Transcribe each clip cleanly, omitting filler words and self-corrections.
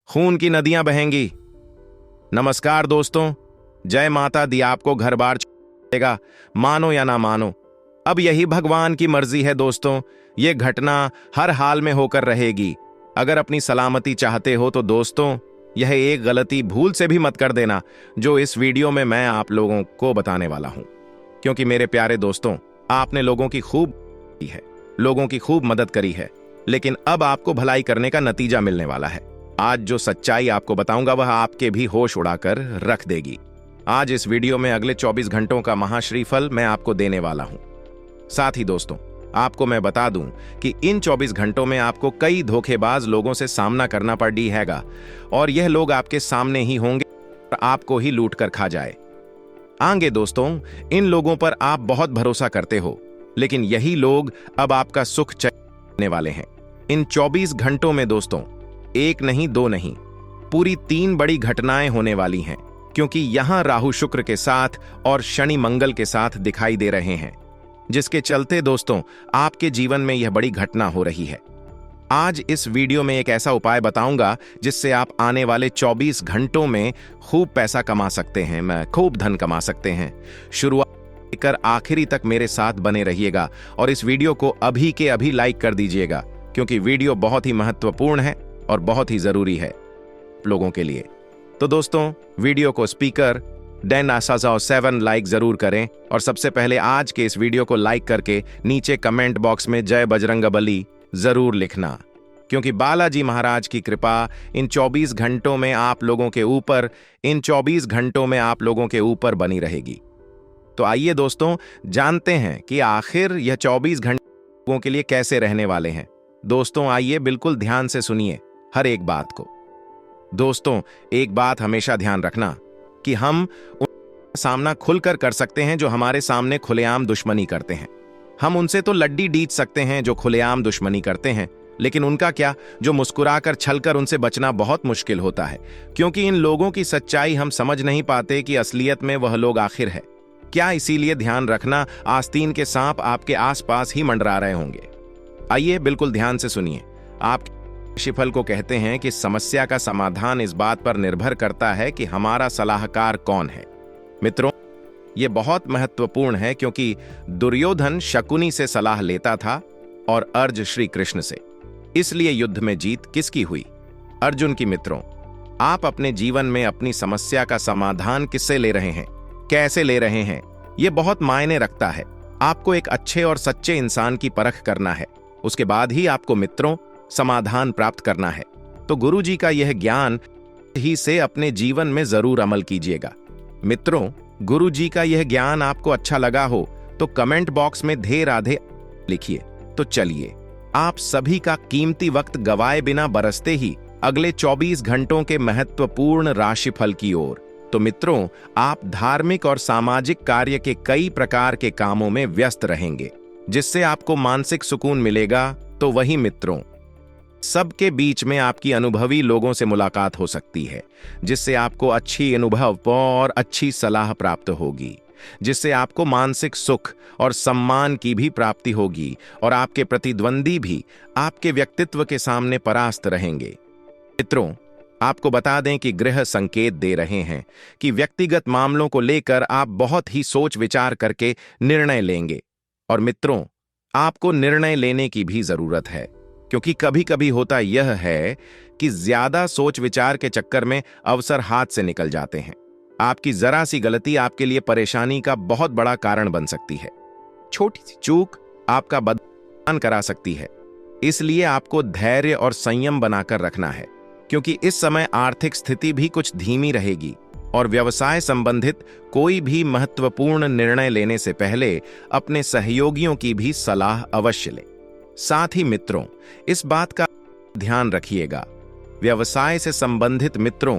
खून की नदियां बहेंगी। नमस्कार दोस्तों, जय माता दी आपको घर बार चलेगा, मानो या ना मानो। अब यही भगवान की मर्जी है दोस्तों, ये घटना हर हाल में होकर रहेगी। अगर अपनी सलामती चाहते हो तो दोस्तों यह एक गलती भूल से भी मत कर देना जो इस वीडियो में मैं आप लोगों को बताने वाला हूं। क्योंकि मेरे प्यारे दोस्तों, आपने लोगों की खूब की है, लोगों की खूब मदद करी है, लेकिन अब आपको भलाई करने का नतीजा मिलने वाला है। आज जो सच्चाई आपको बताऊंगा वह आपके भी होश उड़ाकर रख देगी। आज इस वीडियो में अगले 24 घंटों का महाश्री फल मैं आपको देने वाला हूं। साथ ही दोस्तों, आपको मैं बता दूं कि इन 24 घंटों में आपको कई धोखेबाज लोगों से सामना करना पड़ी हैगा और यह लोग आपके सामने ही होंगे और आपको ही लूट कर खा जाए आगे। दोस्तों, इन लोगों पर आप बहुत भरोसा करते हो, लेकिन यही लोग अब आपका सुख चैन वाले हैं। इन 24 घंटों में दोस्तों एक नहीं, दो नहीं, पूरी 3 बड़ी घटनाएं होने वाली हैं, क्योंकि यहां राहु शुक्र के साथ और शनि मंगल के साथ दिखाई दे रहे हैं, जिसके चलते दोस्तों आपके जीवन में यह बड़ी घटना हो रही है। आज इस वीडियो में एक ऐसा उपाय बताऊंगा जिससे आप आने वाले 24 घंटों में खूब पैसा कमा सकते हैं, खूब धन कमा सकते हैं। शुरुआत लेकर आखिरी तक मेरे साथ बने रहिएगा और इस वीडियो को अभी के अभी लाइक कर दीजिएगा, क्योंकि वीडियो बहुत ही महत्वपूर्ण है और बहुत ही जरूरी है लोगों के लिए। तो दोस्तों, वीडियो को स्पीकर डेन आसाजाओ 7 लाइक जरूर करें और सबसे पहले आज के इस वीडियो को लाइक करके नीचे कमेंट बॉक्स में जय बजरंगबली जरूर लिखना, क्योंकि बालाजी महाराज की कृपा इन 24 घंटों में आप लोगों के ऊपर बनी रहेगी। तो आइए दोस्तों जानते हैं कि आखिर यह 24 घंटों के लिए कैसे रहने वाले हैं। दोस्तों आइए बिल्कुल ध्यान से सुनिए हर एक बात को। दोस्तों, एक बात हमेशा ध्यान रखना कि हम उनका सामना खुलकर कर सकते हैं जो हमारे सामने खुलेआम दुश्मनी करते हैं। हम उनसे तो लड्डी डीच सकते हैं जो खुलेआम दुश्मनी करते हैं, लेकिन उनका क्या जो मुस्कुराकर छलकर उनसे बचना बहुत मुश्किल होता है, क्योंकि इन लोगों की सच्चाई हम समझ नहीं पाते कि असलियत में वह लोग आखिर है क्या। इसीलिए ध्यान रखना, आस्तीन के सांप आपके आसपास ही मंडरा रहे होंगे। आइए बिल्कुल ध्यान से सुनिए। आप राशिफल को कहते हैं कि समस्या का समाधान इस बात पर निर्भर करता है कि हमारा सलाहकार कौन है। मित्रों, यह बहुत महत्वपूर्ण है, क्योंकि दुर्योधन शकुनी से सलाह लेता था और अर्जुन श्री कृष्ण से। इसलिए युद्ध में जीत किसकी हुई? अर्जुन की। मित्रों, आप अपने जीवन में अपनी समस्या का समाधान किससे ले रहे हैं, कैसे ले रहे हैं, यह बहुत मायने रखता है। आपको एक अच्छे और सच्चे इंसान की परख करना है, उसके बाद ही आपको मित्रों समाधान प्राप्त करना है। तो गुरु जी का यह ज्ञान ही से अपने जीवन में जरूर अमल कीजिएगा। मित्रों, गुरु जी का यह ज्ञान आपको अच्छा लगा हो तो कमेंट बॉक्स में धे राधे लिखिए। तो चलिए आप सभी का कीमती वक्त गवाए बिना बरसते ही अगले 24 घंटों के महत्वपूर्ण राशिफल की ओर। तो मित्रों, आप धार्मिक और सामाजिक कार्य के कई प्रकार के कामों में व्यस्त रहेंगे, जिससे आपको मानसिक सुकून मिलेगा। तो वही मित्रों, सबके बीच में आपकी अनुभवी लोगों से मुलाकात हो सकती है, जिससे आपको अच्छी अनुभव और अच्छी सलाह प्राप्त होगी, जिससे आपको मानसिक सुख और सम्मान की भी प्राप्ति होगी और आपके प्रतिद्वंदी भी आपके व्यक्तित्व के सामने परास्त रहेंगे। मित्रों, आपको बता दें कि ग्रह संकेत दे रहे हैं कि व्यक्तिगत मामलों को लेकर आप बहुत ही सोच विचार करके निर्णय लेंगे। और मित्रों, आपको निर्णय लेने की भी जरूरत है, क्योंकि कभी कभी होता यह है कि ज्यादा सोच विचार के चक्कर में अवसर हाथ से निकल जाते हैं। आपकी जरा सी गलती आपके लिए परेशानी का बहुत बड़ा कारण बन सकती है। छोटी सी चूक आपका बदनाम करा सकती है। इसलिए आपको धैर्य और संयम बनाकर रखना है, क्योंकि इस समय आर्थिक स्थिति भी कुछ धीमी रहेगी और व्यवसाय संबंधित कोई भी महत्वपूर्ण निर्णय लेने से पहले अपने सहयोगियों की भी सलाह अवश्य लें। साथ ही मित्रों, इस बात का ध्यान रखिएगा, व्यवसाय से संबंधित मित्रों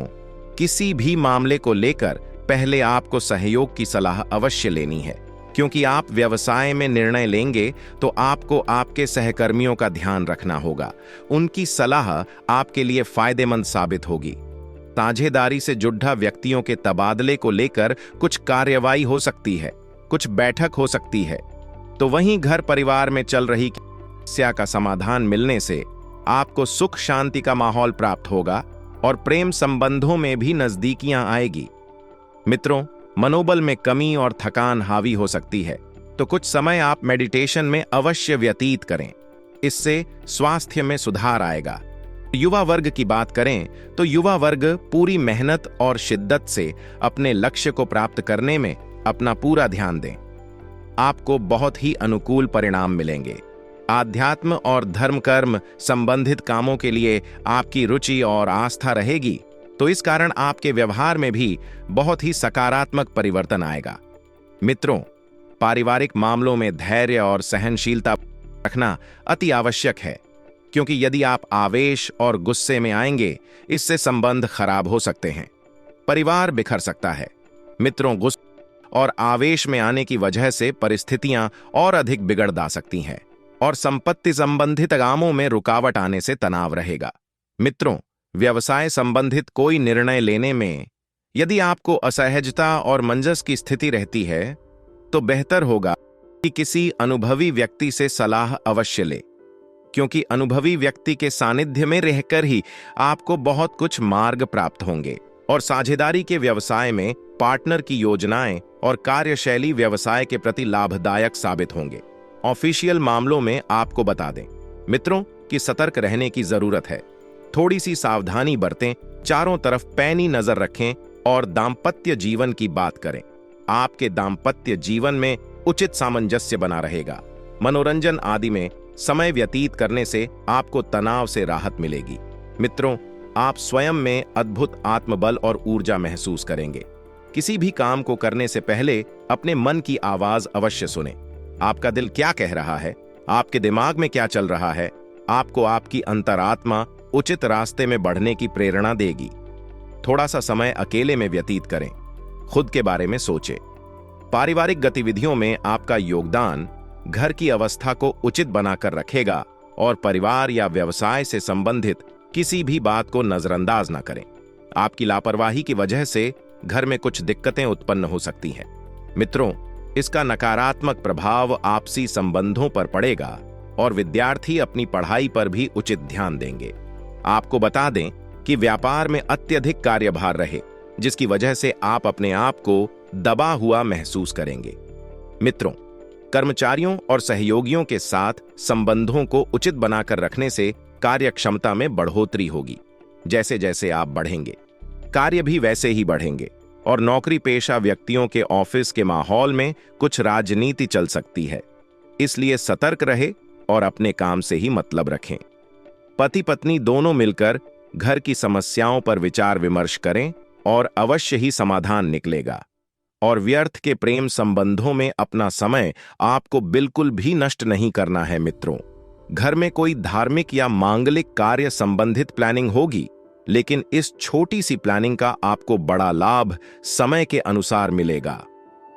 किसी भी मामले को लेकर पहले आपको सहयोग की सलाह अवश्य लेनी है, क्योंकि आप व्यवसाय में निर्णय लेंगे तो आपको आपके सहकर्मियों का ध्यान रखना होगा। उनकी सलाह आपके लिए फायदेमंद साबित होगी। साझेदारी से जुड़ा व्यक्तियों के तबादले को लेकर कुछ कार्यवाही हो सकती है, कुछ बैठक हो सकती है। तो वहीं घर परिवार में चल रही समस्या का समाधान मिलने से आपको सुख शांति का माहौल प्राप्त होगा और प्रेम संबंधों में भी नजदीकियां आएगी। मित्रों, मनोबल में कमी और थकान हावी हो सकती है, तो कुछ समय आप मेडिटेशन में अवश्य व्यतीत करें। इससे स्वास्थ्य में सुधार आएगा। युवा वर्ग की बात करें तो युवा वर्ग पूरी मेहनत और शिद्दत से अपने लक्ष्य को प्राप्त करने में अपना पूरा ध्यान दें। आपको बहुत ही अनुकूल परिणाम मिलेंगे। आध्यात्म और धर्म कर्म संबंधित कामों के लिए आपकी रुचि और आस्था रहेगी, तो इस कारण आपके व्यवहार में भी बहुत ही सकारात्मक परिवर्तन आएगा। मित्रों, पारिवारिक मामलों में धैर्य और सहनशीलता रखना अति आवश्यक है, क्योंकि यदि आप आवेश और गुस्से में आएंगे, इससे संबंध खराब हो सकते हैं, परिवार बिखर सकता है। मित्रों, गुस्से और आवेश में आने की वजह से परिस्थितियां और अधिक बिगड़ जा सकती हैं और संपत्ति संबंधित कामों में रुकावट आने से तनाव रहेगा। मित्रों, व्यवसाय संबंधित कोई निर्णय लेने में यदि आपको असहजता और मंजस की स्थिति रहती है, तो बेहतर होगा कि किसी अनुभवी व्यक्ति से सलाह अवश्य ले, क्योंकि अनुभवी व्यक्ति के सानिध्य में रहकर ही आपको बहुत कुछ मार्ग प्राप्त होंगे और साझेदारी के व्यवसाय में पार्टनर की योजनाएं और कार्यशैली व्यवसाय के प्रति लाभदायक साबित होंगे। ऑफिशियल मामलों में आपको बता दें मित्रों कि सतर्क रहने की जरूरत है। थोड़ी सी सावधानी बरतें, चारों तरफ पैनी नजर रखें और दाम्पत्य जीवन की बात करें। आपके दाम्पत्य जीवन में उचित सामंजस्य बना रहेगा। मनोरंजन आदि में समय व्यतीत करने से आपको तनाव से राहत मिलेगी। मित्रों, आप स्वयं में अद्भुत आत्मबल और ऊर्जा महसूस करेंगे। किसी भी काम को करने से पहले अपने मन की आवाज अवश्य सुनें। आपका दिल क्या कह रहा है, आपके दिमाग में क्या चल रहा है, आपको आपकी अंतरात्मा उचित रास्ते में बढ़ने की प्रेरणा देगी। थोड़ा सा समय अकेले में व्यतीत करें, खुद के बारे में सोचें। पारिवारिक गतिविधियों में आपका योगदान घर की अवस्था को उचित बनाकर रखेगा और परिवार या व्यवसाय से संबंधित किसी भी बात को नजरअंदाज न करें। आपकी लापरवाही की वजह से घर में कुछ दिक्कतें उत्पन्न हो सकती हैं। मित्रों, इसका नकारात्मक प्रभाव आपसी संबंधों पर पड़ेगा और विद्यार्थी अपनी पढ़ाई पर भी उचित ध्यान देंगे। आपको बता दें कि व्यापार में अत्यधिक कार्यभार रहे, जिसकी वजह से आप अपने आप को दबा हुआ महसूस करेंगे। मित्रों, कर्मचारियों और सहयोगियों के साथ संबंधों को उचित बनाकर रखने से कार्यक्षमता में बढ़ोतरी होगी। जैसे जैसे आप बढ़ेंगे, कार्य भी वैसे ही बढ़ेंगे और नौकरी पेशा व्यक्तियों के ऑफिस के माहौल में कुछ राजनीति चल सकती है। इसलिए सतर्क रहे और अपने काम से ही मतलब रखें। पति पत्नी दोनों मिलकर घर की समस्याओं पर विचार विमर्श करें और अवश्य ही समाधान निकलेगा। और व्यर्थ के प्रेम संबंधों में अपना समय आपको बिल्कुल भी नष्ट नहीं करना है। मित्रों, घर में कोई धार्मिक या मांगलिक कार्य संबंधित प्लानिंग होगी, लेकिन इस छोटी सी प्लानिंग का आपको बड़ा लाभ समय के अनुसार मिलेगा।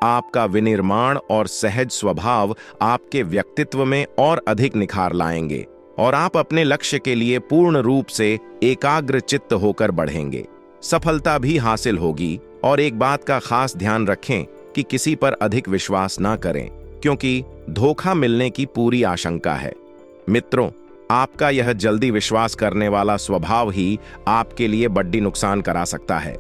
आपका विनिर्माण और सहज स्वभाव आपके व्यक्तित्व में और अधिक निखार लाएंगे और आप अपने लक्ष्य के लिए पूर्ण रूप से एकाग्र चित्त होकर बढ़ेंगे। सफलता भी हासिल होगी। और एक बात का खास ध्यान रखें कि किसी पर अधिक विश्वास ना करें, क्योंकि धोखा मिलने की पूरी आशंका है। मित्रों, आपका यह जल्दी विश्वास करने वाला स्वभाव ही आपके लिए बड़ी नुकसान करा सकता है।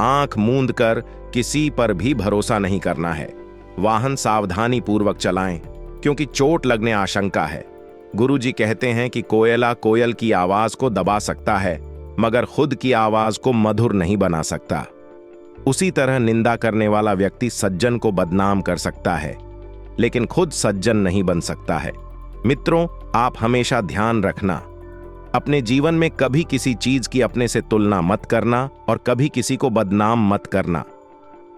आंख मूंद कर किसी पर भी भरोसा नहीं करना है। वाहन सावधानी पूर्वक चलाएं, क्योंकि चोट लगने आशंका है। गुरुजी कहते हैं कि कोयला कोयल की आवाज को दबा सकता है, मगर खुद की आवाज को मधुर नहीं बना सकता। उसी तरह निंदा करने वाला व्यक्ति सज्जन को बदनाम कर सकता है, लेकिन खुद सज्जन नहीं बन सकता है। मित्रों, आप हमेशा ध्यान रखना, अपने जीवन में कभी किसी चीज की अपने से तुलना मत करना और कभी किसी को बदनाम मत करना।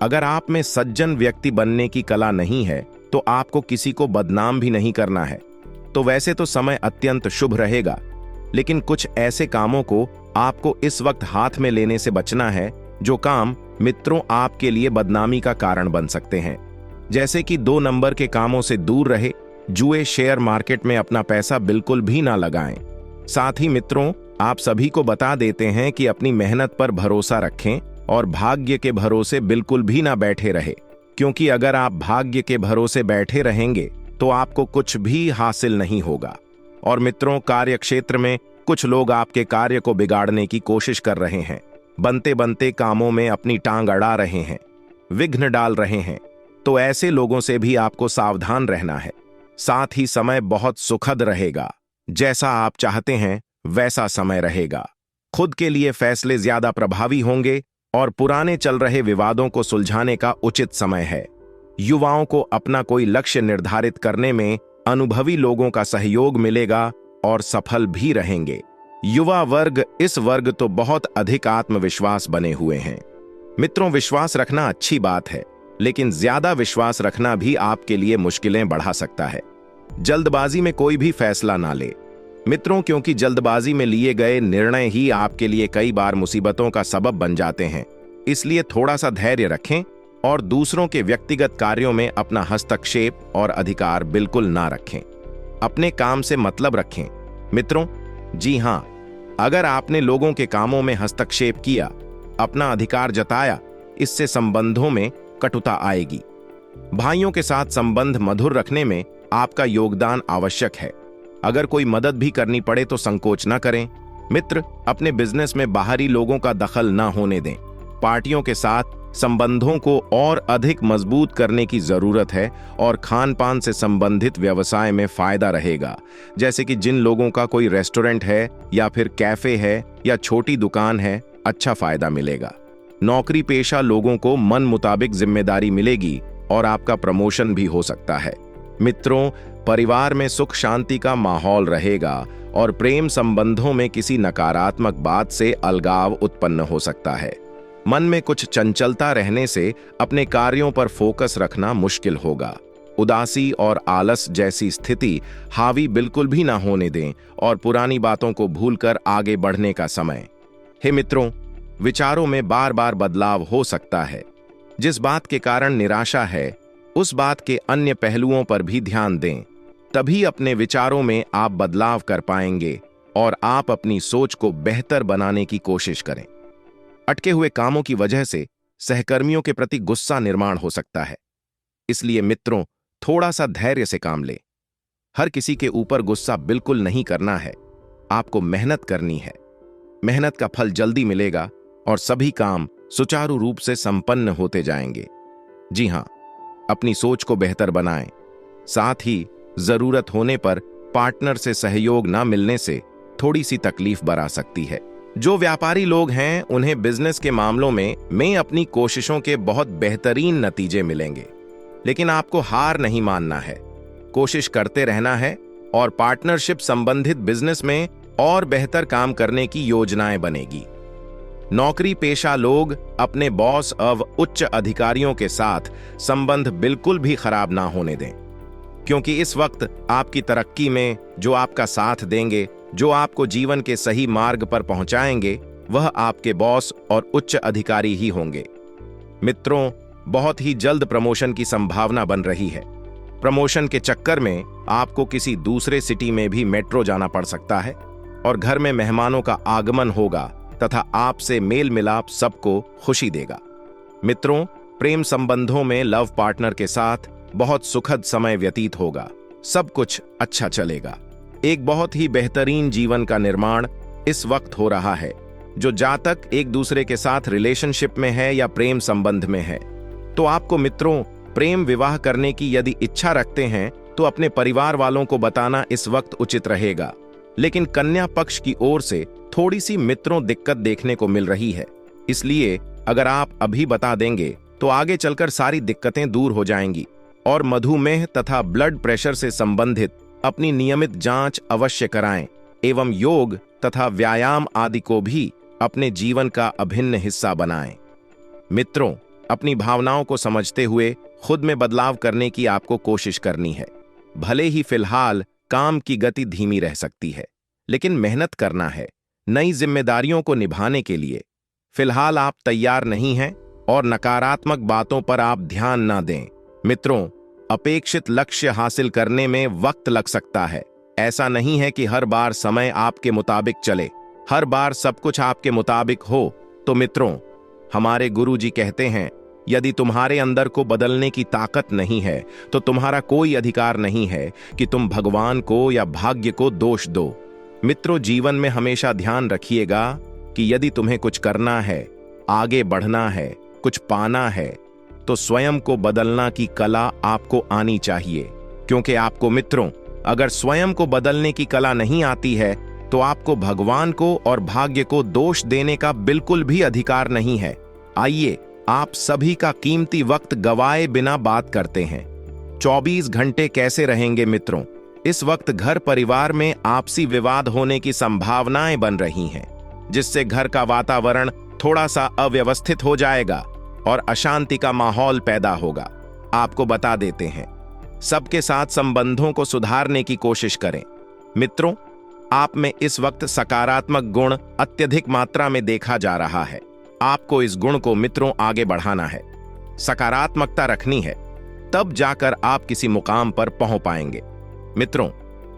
अगर आप में सज्जन व्यक्ति बनने की कला नहीं है, तो आपको किसी को बदनाम भी नहीं करना है। तो वैसे तो समय अत्यंत शुभ रहेगा, लेकिन कुछ ऐसे कामों को आपको इस वक्त हाथ में लेने से बचना है जो काम मित्रों आपके लिए बदनामी का कारण बन सकते हैं। जैसे कि 2 नंबर के कामों से दूर रहे, जुए शेयर मार्केट में अपना पैसा बिल्कुल भी ना लगाएं। साथ ही मित्रों, आप सभी को बता देते हैं कि अपनी मेहनत पर भरोसा रखें और भाग्य के भरोसे बिल्कुल भी ना बैठे रहे, क्योंकि अगर आप भाग्य के भरोसे बैठे रहेंगे तो आपको कुछ भी हासिल नहीं होगा। और मित्रों, कार्यक्षेत्र में कुछ लोग आपके कार्य को बिगाड़ने की कोशिश कर रहे हैं, बनते बनते कामों में अपनी टांग अड़ा रहे हैं, विघ्न डाल रहे हैं। तो ऐसे लोगों से भी आपको सावधान रहना है। साथ ही समय बहुत सुखद रहेगा। जैसा आप चाहते हैं वैसा समय रहेगा। खुद के लिए फैसले ज्यादा प्रभावी होंगे और पुराने चल रहे विवादों को सुलझाने का उचित समय है। युवाओं को अपना कोई लक्ष्य निर्धारित करने में अनुभवी लोगों का सहयोग मिलेगा और सफल भी रहेंगे। युवा वर्ग, इस वर्ग तो बहुत अधिक आत्मविश्वास बने हुए हैं। मित्रों, विश्वास रखना अच्छी बात है, लेकिन ज्यादा विश्वास रखना भी आपके लिए मुश्किलें बढ़ा सकता है। जल्दबाजी में कोई भी फैसला ना ले मित्रों, क्योंकि जल्दबाजी में लिए गए निर्णय ही आपके लिए कई बार मुसीबतों का सबब बन जाते हैं। इसलिए थोड़ा सा धैर्य रखें और दूसरों के व्यक्तिगत कार्यों में अपना हस्तक्षेप और अधिकार बिल्कुल ना रखें। अपने काम से मतलब रखें मित्रों। जी हां, अगर आपने लोगों के कामों में हस्तक्षेप किया, अपना अधिकार जताया, इससे संबंधों में कटुता आएगी। भाइयों के साथ संबंध मधुर रखने में आपका योगदान आवश्यक है। अगर कोई मदद भी करनी पड़े तो संकोच न करें। मित्र, अपने बिजनेस में बाहरी लोगों का दखल न होने दें। पार्टियों के साथ संबंधों को और अधिक मजबूत करने की जरूरत है और खान पान से संबंधित व्यवसाय में फायदा रहेगा। जैसे कि जिन लोगों का कोई रेस्टोरेंट है या फिर कैफे है या छोटी दुकान है, अच्छा फायदा मिलेगा। नौकरी पेशा लोगों को मन मुताबिक जिम्मेदारी मिलेगी और आपका प्रमोशन भी हो सकता है। मित्रों, परिवार में सुख शांति का माहौल रहेगा और प्रेम संबंधों में किसी नकारात्मक बात से अलगाव उत्पन्न हो सकता है। मन में कुछ चंचलता रहने से अपने कार्यों पर फोकस रखना मुश्किल होगा। उदासी और आलस जैसी स्थिति हावी बिल्कुल भी ना होने दें और पुरानी बातों को भूलकर आगे बढ़ने का समय। हे मित्रों, विचारों में बार बार बदलाव हो सकता है। जिस बात के कारण निराशा है, उस बात के अन्य पहलुओं पर भी ध्यान दें। तभी अपने विचारों में आप बदलाव कर पाएंगे और आप अपनी सोच को बेहतर बनाने की कोशिश करें। अटके हुए कामों की वजह से सहकर्मियों के प्रति गुस्सा निर्माण हो सकता है। इसलिए मित्रों, थोड़ा सा धैर्य से काम लें। हर किसी के ऊपर गुस्सा बिल्कुल नहीं करना है। आपको मेहनत करनी है। मेहनत का फल जल्दी मिलेगा और सभी काम सुचारू रूप से संपन्न होते जाएंगे। जी हां, अपनी सोच को बेहतर बनाएं। साथ ही जरूरत होने पर पार्टनर से सहयोग न मिलने से थोड़ी सी तकलीफ बरा सकती है। जो व्यापारी लोग हैं, उन्हें बिजनेस के मामलों में अपनी कोशिशों के बहुत बेहतरीन नतीजे मिलेंगे। लेकिन आपको हार नहीं मानना है, कोशिश करते रहना है और पार्टनरशिप संबंधित बिजनेस में और बेहतर काम करने की योजनाएं बनेगी। नौकरी पेशा लोग अपने बॉस और उच्च अधिकारियों के साथ संबंध बिल्कुल भी खराब ना होने दें, क्योंकि इस वक्त आपकी तरक्की में जो आपका साथ देंगे, जो आपको जीवन के सही मार्ग पर पहुंचाएंगे, वह आपके बॉस और उच्च अधिकारी ही होंगे। मित्रों, बहुत ही जल्द प्रमोशन की संभावना बन रही है। प्रमोशन के चक्कर में आपको किसी दूसरे सिटी में भी मेट्रो जाना पड़ सकता है और घर में मेहमानों का आगमन होगा तथा आपसे मेल मिलाप सबको खुशी देगा। मित्रों, प्रेम संबंधों में लव पार्टनर के साथ बहुत सुखद समय व्यतीत होगा। सब कुछ अच्छा चलेगा। एक बहुत ही बेहतरीन जीवन का निर्माण इस वक्त हो रहा है। जो जातक एक दूसरे के साथ रिलेशनशिप में है या प्रेम संबंध में है, तो आपको मित्रों प्रेम विवाह करने की यदि इच्छा रखते हैं तो अपने परिवार वालों को बताना इस वक्त उचित रहेगा। लेकिन कन्या पक्ष की ओर से थोड़ी सी मित्रों दिक्कत देखने को मिल रही है। इसलिए अगर आप अभी बता देंगे तो आगे चलकर सारी दिक्कतें दूर हो जाएंगी। और मधुमेह तथा ब्लड प्रेशर से संबंधित अपनी नियमित जांच अवश्य कराएं एवं योग तथा व्यायाम आदि को भी अपने जीवन का अभिन्न हिस्सा बनाएं। मित्रों, अपनी भावनाओं को समझते हुए खुद में बदलाव करने की आपको कोशिश करनी है। भले ही फिलहाल काम की गति धीमी रह सकती है, लेकिन मेहनत करना है नई जिम्मेदारियों को निभाने के लिए। फिलहाल आप तैयार नहीं हैं और नकारात्मक बातों पर आप ध्यान ना दें। मित्रों, अपेक्षित लक्ष्य हासिल करने में वक्त लग सकता है। ऐसा नहीं है कि हर बार समय आपके मुताबिक चले, हर बार सब कुछ आपके मुताबिक हो। तो मित्रों, हमारे गुरुजी कहते हैं, यदि तुम्हारे अंदर को बदलने की ताकत नहीं है तो तुम्हारा कोई अधिकार नहीं है कि तुम भगवान को या भाग्य को दोष दो। मित्रों, जीवन में हमेशा ध्यान रखिएगा कि यदि तुम्हें कुछ करना है, आगे बढ़ना है, कुछ पाना है, तो स्वयं को बदलना की कला आपको आनी चाहिए। क्योंकि आपको मित्रों, अगर स्वयं को बदलने की कला नहीं आती है तो आपको भगवान को और भाग्य को दोष देने का बिल्कुल भी अधिकार नहीं है। आइए, आप सभी का कीमती वक्त गवाए बिना बात करते हैं। 24 घंटे कैसे रहेंगे मित्रों? इस वक्त घर परिवार में आपसी विवाद होने की संभावनाएं बन रही हैं, जिससे घर का वातावरण थोड़ा सा अव्यवस्थित हो जाएगा और अशांति का माहौल पैदा होगा। आपको बता देते हैं, सबके साथ संबंधों को सुधारने की कोशिश करें। मित्रों, आप में इस वक्त सकारात्मक गुण अत्यधिक मात्रा में देखा जा रहा है। आपको इस गुण को मित्रों आगे बढ़ाना है, सकारात्मकता रखनी है, तब जाकर आप किसी मुकाम पर पहुंच पाएंगे। मित्रों,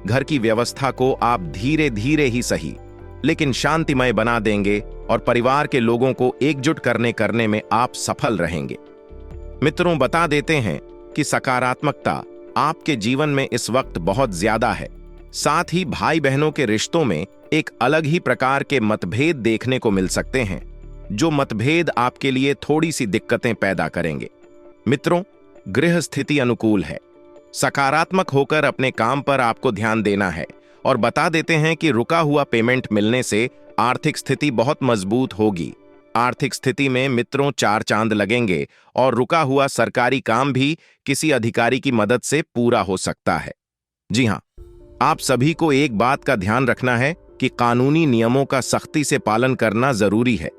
घर की व्यवस्था को आप धीरे धीरे ही सही लेकिन शांतिमय बना देंगे और परिवार के लोगों को एकजुट करने में आप सफल रहेंगे। मित्रों, बता देते हैं कि सकारात्मकता आपके जीवन में इस वक्त बहुत ज्यादा है। साथ ही भाई बहनों के रिश्तों में एक अलग ही प्रकार के मतभेद देखने को मिल सकते हैं, जो मतभेद आपके लिए थोड़ी सी दिक्कतें पैदा करेंगे। मित्रों, गृह स्थिति अनुकूल है। सकारात्मक होकर अपने काम पर आपको ध्यान देना है और बता देते हैं कि रुका हुआ पेमेंट मिलने से आर्थिक स्थिति बहुत मजबूत होगी। आर्थिक स्थिति में मित्रों 4 चांद लगेंगे और रुका हुआ सरकारी काम भी किसी अधिकारी की मदद से पूरा हो सकता है। जी हां, आप सभी को एक बात का ध्यान रखना है कि कानूनी नियमों का सख्ती से पालन करना जरूरी है,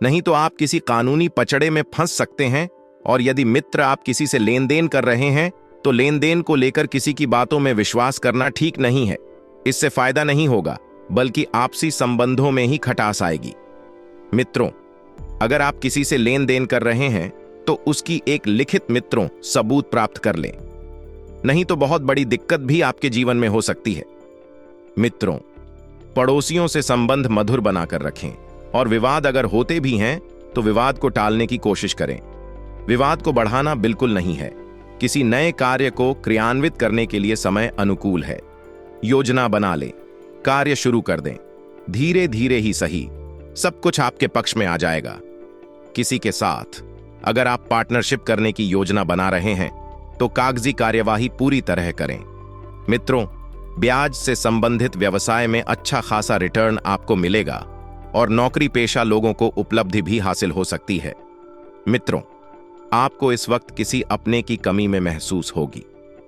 नहीं तो आप किसी कानूनी पचड़े में फंस सकते हैं। और यदि मित्र आप किसी से लेन देन कर रहे हैं तो लेन देन को लेकर किसी की बातों में विश्वास करना ठीक नहीं है। इससे फायदा नहीं होगा, बल्कि आपसी संबंधों में ही खटास आएगी। मित्रों, अगर आप किसी से लेन देन कर रहे हैं तो उसकी एक लिखित मित्रों सबूत प्राप्त कर लें, नहीं तो बहुत बड़ी दिक्कत भी आपके जीवन में हो सकती है। मित्रों, पड़ोसियों से संबंध मधुर बनाकर रखें और विवाद अगर होते भी हैं तो विवाद को टालने की कोशिश करें। विवाद को बढ़ाना बिल्कुल नहीं है। किसी नए कार्य को क्रियान्वित करने के लिए समय अनुकूल है। योजना बना लें, कार्य शुरू कर दें, धीरे धीरे ही सही, सब कुछ आपके पक्ष में आ जाएगा। किसी के साथ अगर आप पार्टनरशिप करने की योजना बना रहे हैं तो कागजी कार्यवाही पूरी तरह करें। मित्रों, ब्याज से संबंधित व्यवसाय में अच्छा खासा रिटर्न आपको मिलेगा और नौकरी पेशा लोगों को उपलब्धि भी हासिल हो सकती है। मित्रों, आपको इस वक्त किसी अपने की कमी में महसूस होगी,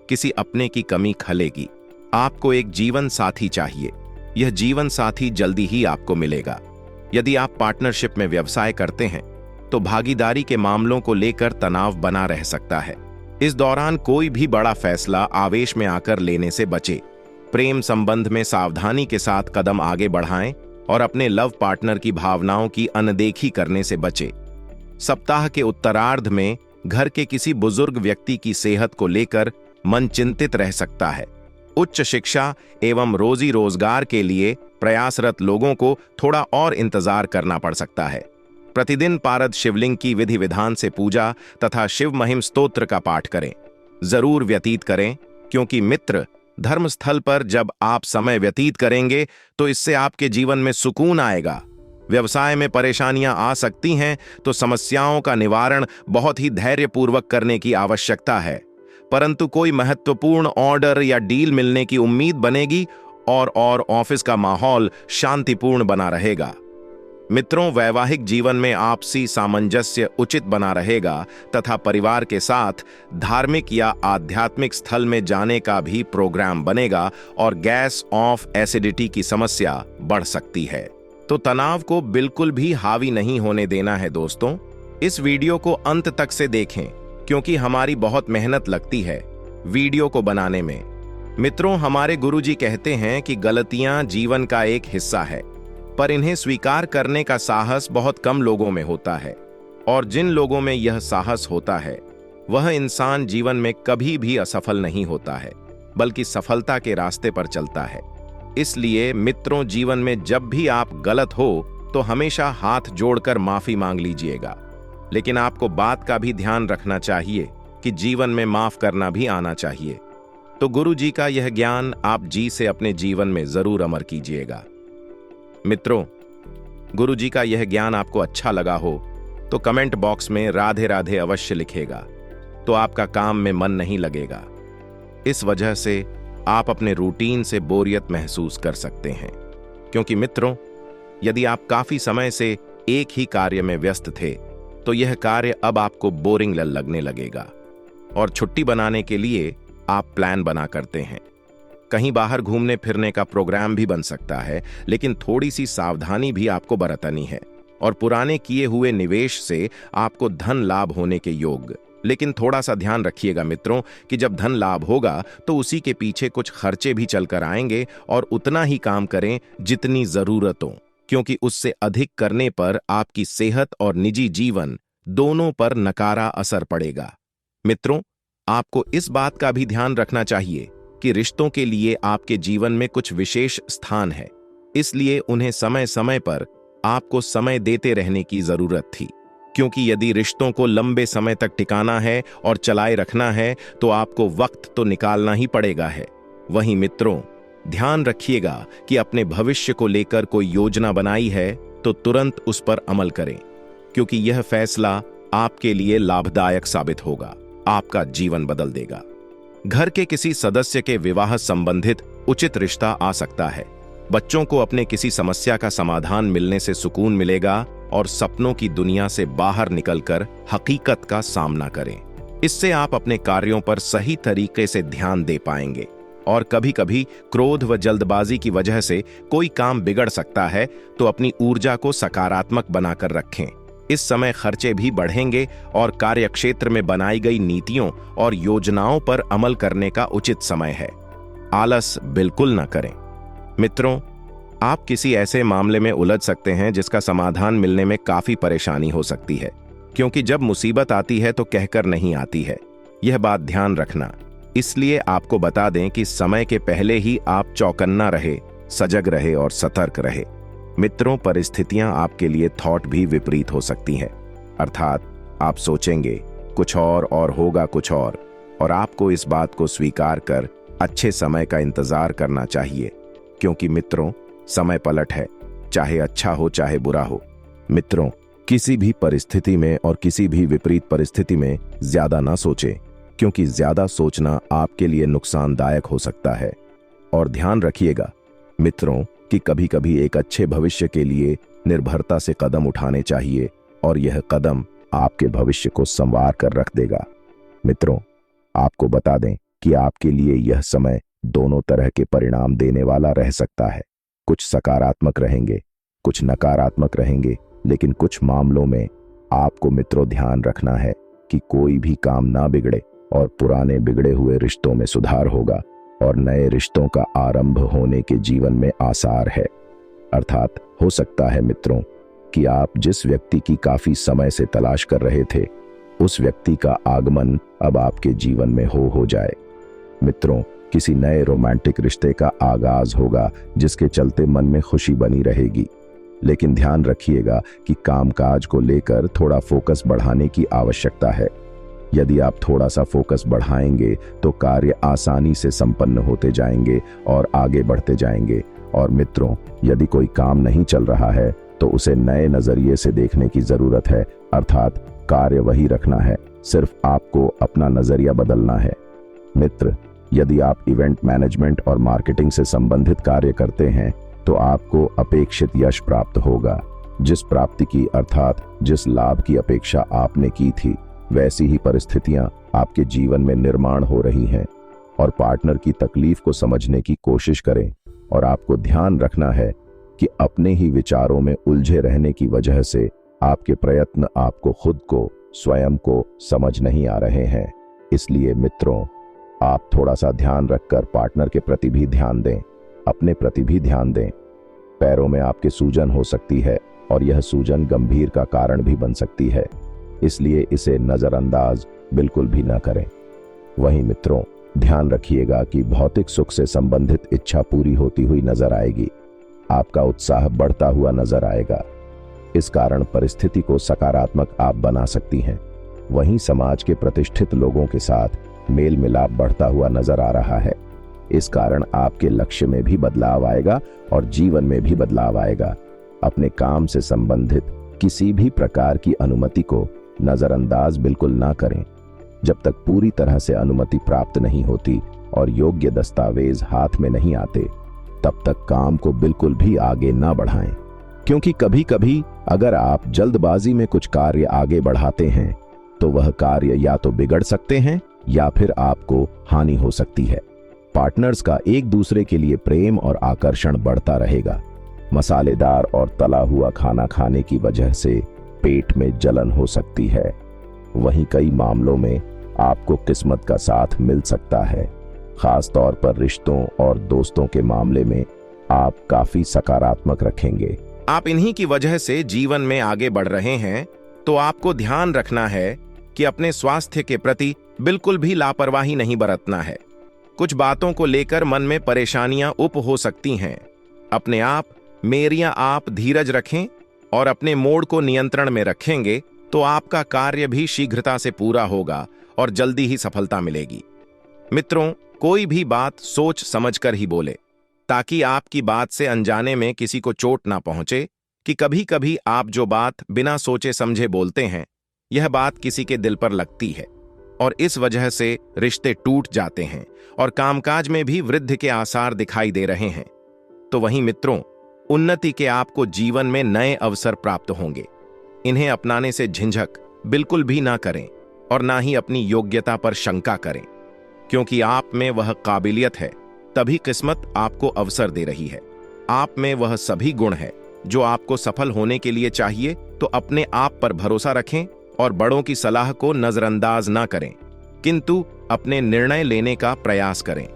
किसी अपने की कमी खलेगी। आपको एक जीवन साथी चाहिए। यह जीवन साथी जल्दी ही आपको मिलेगा। यदि आप पार्टनरशिप में व्यवसाय करते हैं तो भागीदारी के मामलों को लेकर तनाव बना रह सकता है। इस दौरान कोई भी बड़ा फैसला आवेश में आकर लेने से बचे। प्रेम संबंध में सावधानी के साथ कदम आगे बढ़ाएं और अपने लव पार्टनर की भावनाओं की अनदेखी करने से बचे। सप्ताह के उत्तरार्ध में घर के किसी बुजुर्ग व्यक्ति की सेहत को लेकर मन चिंतित रह सकता है। उच्च शिक्षा एवं रोजी रोजगार के लिए प्रयासरत लोगों को थोड़ा और इंतजार करना पड़ सकता है। प्रतिदिन पारद शिवलिंग की विधि विधान से पूजा तथा शिव महिम स्तोत्र का पाठ करें। जरूर व्यतीत करें, क्योंकि मित्र, धर्म स्थल पर जब आप समय व्यतीत करेंगे तो इससे आपके जीवन में सुकून आएगा। व्यवसाय में परेशानियां आ सकती हैं तो समस्याओं का निवारण बहुत ही धैर्यपूर्वक करने की आवश्यकता है, परंतु कोई महत्वपूर्ण ऑर्डर या डील मिलने की उम्मीद बनेगी और ऑफिस का माहौल शांतिपूर्ण बना रहेगा। मित्रों, वैवाहिक जीवन में आपसी सामंजस्य उचित बना रहेगा तथा परिवार के साथ धार्मिक या आध्यात्मिक स्थल में जाने का भी प्रोग्राम बनेगा और गैस ऑफ एसिडिटी की समस्या बढ़ सकती है। तो तनाव को बिल्कुल भी हावी नहीं होने देना है। दोस्तों, इस वीडियो को अंत तक से देखें, क्योंकि हमारी बहुत मेहनत लगती है वीडियो को बनाने में। मित्रों, हमारे गुरुजी कहते हैं कि गलतियां जीवन का एक हिस्सा है, पर इन्हें स्वीकार करने का साहस बहुत कम लोगों में होता है, और जिन लोगों में यह साहस होता है वह इंसान जीवन में कभी भी असफल नहीं होता है, बल्कि सफलता के रास्ते पर चलता है। इसलिए मित्रों, जीवन में जब भी आप गलत हो तो हमेशा हाथ जोड़कर माफी मांग लीजिएगा, लेकिन आपको बात का भी ध्यान रखना चाहिए कि जीवन में माफ करना भी आना चाहिए। तो गुरु जी का यह ज्ञान आप जी से अपने जीवन में जरूर अमर कीजिएगा। मित्रों, गुरु जी का यह ज्ञान आपको अच्छा लगा हो तो कमेंट बॉक्स में राधे राधे अवश्य लिखेगा, तो आपका काम में मन नहीं लगेगा। इस वजह से आप अपने रूटीन से बोरियत महसूस कर सकते हैं, क्योंकि मित्रों, यदि आप काफी समय से एक ही कार्य में व्यस्त थे तो यह कार्य अब आपको बोरिंग लगने लगेगा और छुट्टी बनाने के लिए आप प्लान बना करते हैं। कहीं बाहर घूमने फिरने का प्रोग्राम भी बन सकता है, लेकिन थोड़ी सी सावधानी भी आपको बरतनी है। और पुराने किए हुए निवेश से आपको धन लाभ होने के योग, लेकिन थोड़ा सा ध्यान रखिएगा मित्रों कि जब धन लाभ होगा तो उसी के पीछे कुछ खर्चे भी चलकर आएंगे, और उतना ही काम करें जितनी जरूरत हो, क्योंकि उससे अधिक करने पर आपकी सेहत और निजी जीवन दोनों पर नकारा असर पड़ेगा। मित्रों, आपको इस बात का भी ध्यान रखना चाहिए कि रिश्तों के लिए आपके जीवन में कुछ विशेष स्थान है, इसलिए उन्हें समय समय पर आपको समय देते रहने की जरूरत थी, क्योंकि यदि रिश्तों को लंबे समय तक टिकाना है और चलाए रखना है तो आपको वक्त तो निकालना ही पड़ेगा है। वहीं मित्रों, ध्यान रखिएगा कि अपने भविष्य को लेकर कोई योजना बनाई है तो तुरंत उस पर अमल करें, क्योंकि यह फैसला आपके लिए लाभदायक साबित होगा, आपका जीवन बदल देगा। घर के किसी सदस्य के विवाह संबंधित उचित रिश्ता आ सकता है। बच्चों को अपने किसी समस्या का समाधान मिलने से सुकून मिलेगा और सपनों की दुनिया से बाहर निकलकर हकीकत का सामना करें। इससे आप अपने कार्यों पर सही तरीके से ध्यान दे पाएंगे, और कभी कभी क्रोध व जल्दबाजी की वजह से कोई काम बिगड़ सकता है, तो अपनी ऊर्जा को सकारात्मक बनाकर रखें। इस समय खर्चे भी बढ़ेंगे और कार्यक्षेत्र में बनाई गई नीतियों और योजनाओं पर अमल करने का उचित समय है। आलस बिल्कुल न करें। मित्रों, आप किसी ऐसे मामले में उलझ सकते हैं जिसका समाधान मिलने में काफी परेशानी हो सकती है, क्योंकि जब मुसीबत आती है तो कहकर नहीं आती है, यह बात ध्यान रखना। इसलिए आपको बता दें कि समय के पहले ही आप चौकन्ना रहे, सजग रहे और सतर्क रहे। मित्रों, परिस्थितियां आपके लिए थॉट भी विपरीत हो सकती हैं, अर्थात आप सोचेंगे कुछ और होगा कुछ और आपको इस बात को स्वीकार कर अच्छे समय का इंतजार करना चाहिए, क्योंकि मित्रों, समय पलट है, चाहे अच्छा हो चाहे बुरा हो। मित्रों, किसी भी परिस्थिति में और किसी भी विपरीत परिस्थिति में ज्यादा ना सोचें, क्योंकि ज्यादा सोचना आपके लिए नुकसानदायक हो सकता है। और ध्यान रखिएगा मित्रों कि कभी कभी एक अच्छे भविष्य के लिए निर्भरता से कदम उठाने चाहिए, और यह कदम आपके भविष्य को संवार कर रख देगा। मित्रों, आपको बता दें कि आपके लिए यह समय दोनों तरह के परिणाम देने वाला रह सकता है। कुछ सकारात्मक रहेंगे, कुछ नकारात्मक रहेंगे, लेकिन कुछ मामलों में आपको मित्रों ध्यान रखना है कि कोई भी काम ना बिगड़े और पुराने बिगड़े हुए रिश्तों में सुधार होगा और नए रिश्तों का आरंभ होने के जीवन में आसार है। अर्थात हो सकता है मित्रों कि आप जिस व्यक्ति की काफी समय से तलाश कर रहे थे, उस व्यक्ति का आगमन अब आपके जीवन में हो जाए। मित्रों, किसी नए रोमांटिक रिश्ते का आगाज होगा जिसके चलते मन में खुशी बनी रहेगी, लेकिन ध्यान रखिएगा कि कामकाज को लेकर थोड़ा फोकस बढ़ाने की आवश्यकता है। यदि आप थोड़ा सा फोकस बढ़ाएंगे तो कार्य आसानी से संपन्न होते जाएंगे और आगे बढ़ते जाएंगे। और मित्रों, यदि कोई काम नहीं चल रहा है तो उसे नए नजरिए से देखने की जरूरत है, अर्थात कार्य वही रखना है, सिर्फ आपको अपना नजरिया बदलना है। मित्र, यदि आप इवेंट मैनेजमेंट और मार्केटिंग से संबंधित कार्य करते हैं तो आपको अपेक्षित यश प्राप्त होगा। जिस प्राप्ति की अर्थात जिस लाभ की अपेक्षा आपने की थी, वैसी ही परिस्थितियां आपके जीवन में निर्माण हो रही हैं। और पार्टनर की तकलीफ को समझने की कोशिश करें, और आपको ध्यान रखना है कि अपने ही विचारों में उलझे रहने की वजह से आपके प्रयत्न आपको खुद को, स्वयं को समझ नहीं आ रहे हैं। इसलिए मित्रों, आप थोड़ा सा ध्यान रखकर पार्टनर के प्रति भी ध्यान दें, अपने प्रति भी ध्यान दें। पैरों में आपके सूजन हो सकती है और यह सूजन गंभीर का कारण भी बन सकती है, इसलिए इसे नजरअंदाज बिल्कुल भी न करें। वहीं मित्रों, ध्यान रखिएगा कि भौतिक सुख से संबंधित इच्छा पूरी होती हुई नजर आएगी, आपका उत्साह बढ़ता हुआ नजर आएगा। इस कारण परिस्थिति को सकारात्मक आप बना सकती हैं। वहीं समाज के प्रतिष्ठित लोगों के साथ मेल मिलाप बढ़ता हुआ नजर आ रहा है। इस कारण आपके लक्ष्य में भी बदलाव आएगा और जीवन में भी बदलाव आएगा। अपने काम से संबंधित किसी भी प्रकार की अनुमति को नजरअंदाज बिल्कुल ना करें। जब तक पूरी तरह से अनुमति प्राप्त नहीं होती और योग्य दस्तावेज हाथ में नहीं आते, तब तक काम को बिल्कुल भी आगे ना बढ़ाएं। क्योंकि कभी कभी अगर आप जल्दबाजी में कुछ कार्य आगे बढ़ाते हैं तो वह कार्य या तो बिगड़ सकते हैं या फिर आपको हानि हो सकती है। पार्टनर्स का एक दूसरे के लिए प्रेम और आकर्षण बढ़ता रहेगा। मसालेदार और तला हुआ खाना खाने की वजह से पेट में जलन हो सकती है। वहीं कई मामलों में आपको किस्मत का साथ मिल सकता है। खास तौर पर रिश्तों और दोस्तों के मामले में आप काफी सकारात्मक रखेंगे। आप इन्हीं की वजह से जीवन में आगे बढ़ रहे हैं, तो आपको ध्यान रखना है कि अपने स्वास्थ्य के प्रति बिल्कुल भी लापरवाही नहीं बरतना है। कुछ बातों को लेकर मन में परेशानियां हो सकती हैं। अपने आप मेरियां आप धीरज रखें और अपने मोड को नियंत्रण में रखेंगे तो आपका कार्य भी शीघ्रता से पूरा होगा और जल्दी ही सफलता मिलेगी। मित्रों, कोई भी बात सोच समझकर ही बोले, ताकि आपकी बात से अनजाने में किसी को चोट ना पहुंचे। कि कभी कभी आप जो बात बिना सोचे समझे बोलते हैं, यह बात किसी के दिल पर लगती है और इस वजह से रिश्ते टूट जाते हैं और कामकाज में भी वृद्धि के आसार दिखाई दे रहे हैं। तो वहीं मित्रों, उन्नति के आपको जीवन में नए अवसर प्राप्त होंगे। इन्हें अपनाने से झिझक बिल्कुल भी ना करें और ना ही अपनी योग्यता पर शंका करें, क्योंकि आप में वह काबिलियत है, तभी किस्मत आपको अवसर दे रही है। आप में वह सभी गुण है जो आपको सफल होने के लिए चाहिए। तो अपने आप पर भरोसा रखें और बड़ों की सलाह को नजरअंदाज ना करें, किंतु अपने निर्णय लेने का प्रयास करें।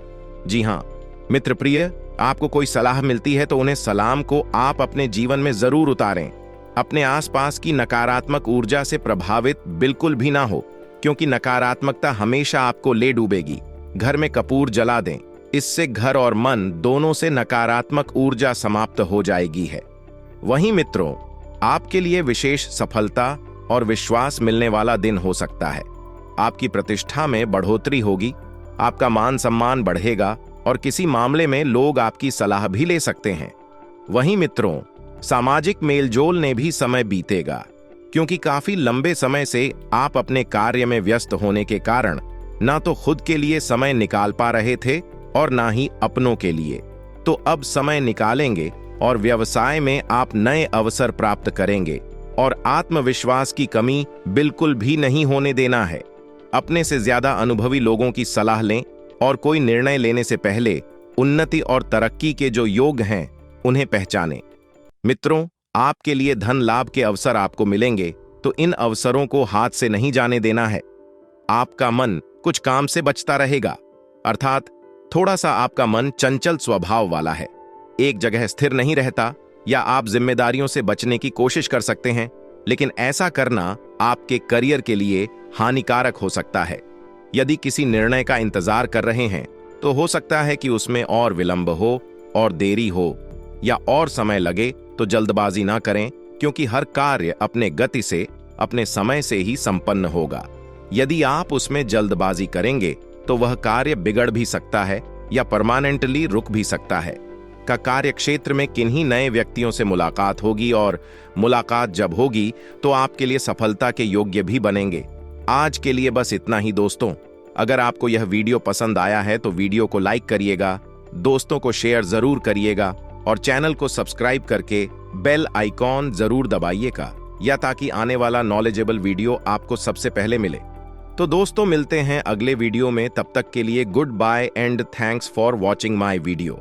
जी हाँ मित्र प्रिय, आपको कोई सलाह मिलती है तो उन्हें सलाम को आप अपने जीवन में जरूर उतारें। अपने आसपास की नकारात्मक ऊर्जा से प्रभावित बिल्कुल भी ना हो, क्योंकि नकारात्मकता हमेशा आपको ले डूबेगी। घर में कपूर जला दें, इससे घर और मन दोनों से नकारात्मक ऊर्जा समाप्त हो जाएगी है। वहीं मित्रों, आपके लिए विशेष सफलता और विश्वास मिलने वाला दिन हो सकता है। आपकी प्रतिष्ठा में बढ़ोतरी होगी, आपका मान सम्मान बढ़ेगा और किसी मामले में लोग आपकी सलाह भी ले सकते हैं। वहीं मित्रों, सामाजिक मेलजोल ने भी समय बीतेगा, क्योंकि काफी लंबे समय से आप अपने कार्य में व्यस्त होने के कारण ना तो खुद के लिए समय निकाल पा रहे थे और ना ही अपनों के लिए। तो अब समय निकालेंगे और व्यवसाय में आप नए अवसर प्राप्त करेंगे और आत्मविश्वास की कमी बिल्कुल भी नहीं होने देना है। अपने से ज्यादा अनुभवी लोगों की सलाह लें और कोई निर्णय लेने से पहले उन्नति और तरक्की के जो योग हैं उन्हें पहचानें। मित्रों, आपके लिए धन लाभ के अवसर आपको मिलेंगे, तो इन अवसरों को हाथ से नहीं जाने देना है। आपका मन कुछ काम से बचता रहेगा, अर्थात थोड़ा सा आपका मन चंचल स्वभाव वाला है, एक जगह स्थिर नहीं रहता, या आप जिम्मेदारियों से बचने की कोशिश कर सकते हैं, लेकिन ऐसा करना आपके करियर के लिए हानिकारक हो सकता है। यदि किसी निर्णय का इंतजार कर रहे हैं तो हो सकता है कि उसमें और विलंब हो और देरी हो या और समय लगे, तो जल्दबाजी ना करें, क्योंकि हर कार्य अपने गति से अपने समय से ही संपन्न होगा। यदि आप उसमें जल्दबाजी करेंगे तो वह कार्य बिगड़ भी सकता है या परमानेंटली रुक भी सकता है। का कार्य क्षेत्र में किन्हीं नए व्यक्तियों से मुलाकात होगी और मुलाकात जब होगी तो आपके लिए सफलता के योग्य भी बनेंगे। आज के लिए बस इतना ही दोस्तों। अगर आपको यह वीडियो पसंद आया है तो वीडियो को लाइक करिएगा, दोस्तों को शेयर जरूर करिएगा और चैनल को सब्सक्राइब करके बेल आइकॉन जरूर दबाइएगा, या ताकि आने वाला नॉलेजेबल वीडियो आपको सबसे पहले मिले। तो दोस्तों, मिलते हैं अगले वीडियो में। तब तक के लिए good bye and thanks for watching my video.